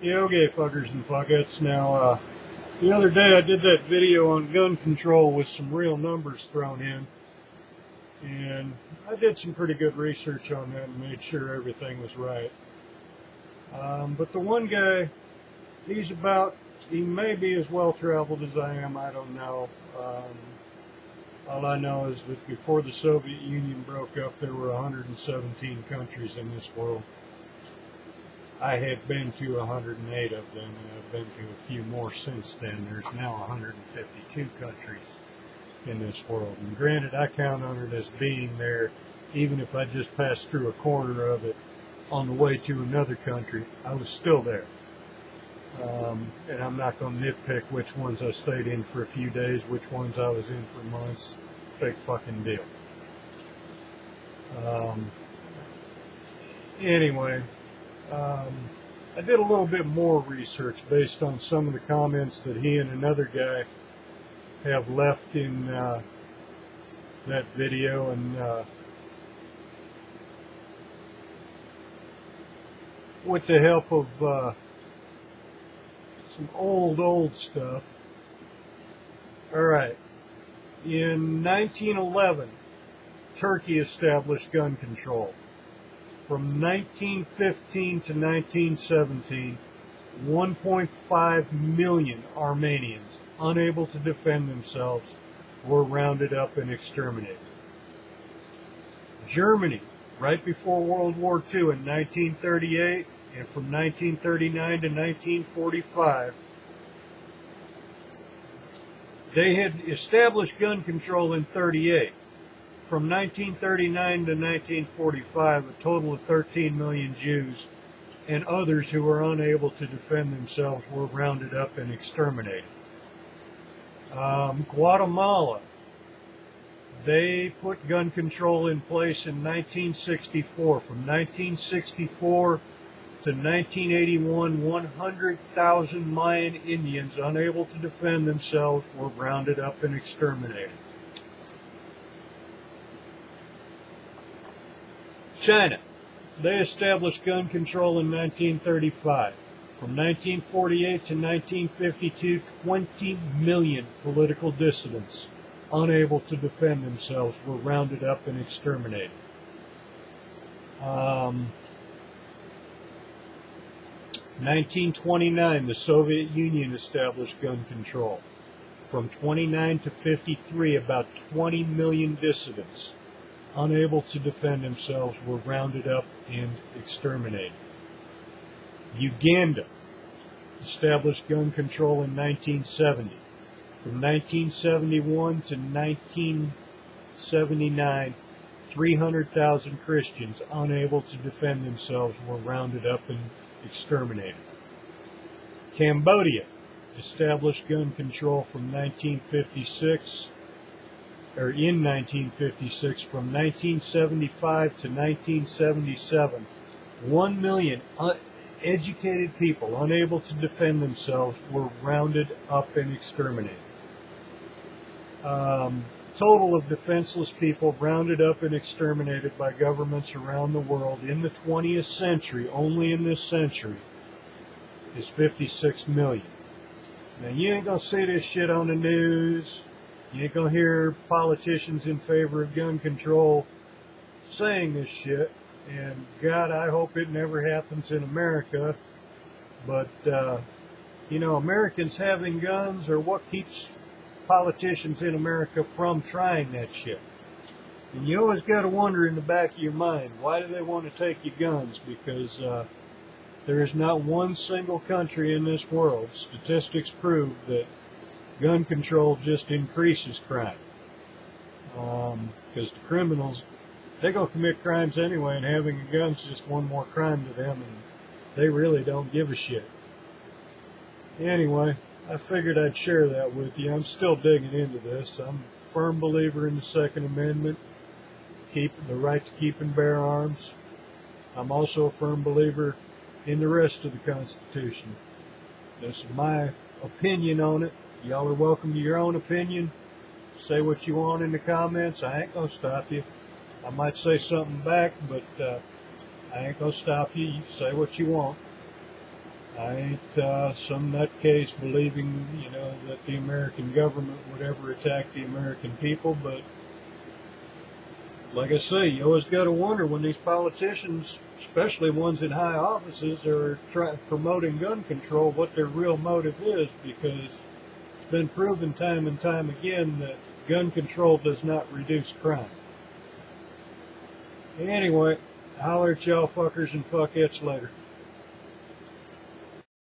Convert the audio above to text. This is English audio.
Yeah, okay, fuckers and fuckets. Now, the other day I did that video on gun control with some real numbers thrown in, and I did some pretty good research on that and made sure everything was right. But the one guy, he may be as well traveled as I am, I don't know. All I know is that before the Soviet Union broke up, there were 117 countries in this world. I had been to 108 of them, and I've been to a few more since then. There's now 152 countries in this world. And granted, I count on it as being there, even if I just passed through a corner of it on the way to another country, I was still there. And I'm not going to nitpick which ones I stayed in for a few days, which ones I was in for months. Big fucking deal. Anyway, I did a little bit more research based on some of the comments that he and another guy have left in that video, and with the help of some old stuff. Alright, in 1911, Turkey established gun control. From 1915 to 1917, 1.5 million Armenians, unable to defend themselves, were rounded up and exterminated. Germany, right before World War II in 1938, and from 1939 to 1945, they had established gun control in 38. From 1939 to 1945, a total of 13 million Jews and others who were unable to defend themselves were rounded up and exterminated. Guatemala, they put gun control in place in 1964. From 1964 to 1981, 100,000 Mayan Indians unable to defend themselves were rounded up and exterminated. China, they established gun control in 1935. From 1948 to 1952, 20 million political dissidents unable to defend themselves were rounded up and exterminated. 1929, the Soviet Union established gun control. From 29 to 53, about 20 million dissidents unable to defend themselves were rounded up and exterminated. Uganda established gun control in 1970. From 1971 to 1979, 300,000 Christians unable to defend themselves were rounded up and exterminated. Cambodia established gun control from 1956, or in 1956, from 1975 to 1977, 1 million educated people unable to defend themselves were rounded up and exterminated. Total of defenseless people rounded up and exterminated by governments around the world in the 20th century, only in this century, is 56 million. Now, you ain't gonna see this shit on the news. You ain't gonna hear politicians in favor of gun control saying this shit. And God, I hope it never happens in America. But, Americans having guns are what keeps politicians in America from trying that shit. And you always got to wonder in the back of your mind, why do they want to take your guns? Because there is not one single country in this world, statistics prove, that gun control just increases crime. Because the criminals, they're going to commit crimes anyway, and having a gun's just one more crime to them, and they really don't give a shit. Anyway, I figured I'd share that with you. I'm still digging into this. I'm a firm believer in the Second Amendment, the right to keep and bear arms. I'm also a firm believer in the rest of the Constitution. This is my opinion on it. Y'all are welcome to your own opinion. Say what you want in the comments. I ain't going to stop you. I might say something back, but I ain't going to stop you. You say what you want. I ain't some nutcase believing, that the American government would ever attack the American people, but like I say, you always got to wonder when these politicians, especially ones in high offices, are promoting gun control, what their real motive is, because it's been proven time and time again that gun control does not reduce crime. Anyway, holler at y'all fuckers and fuckettes later.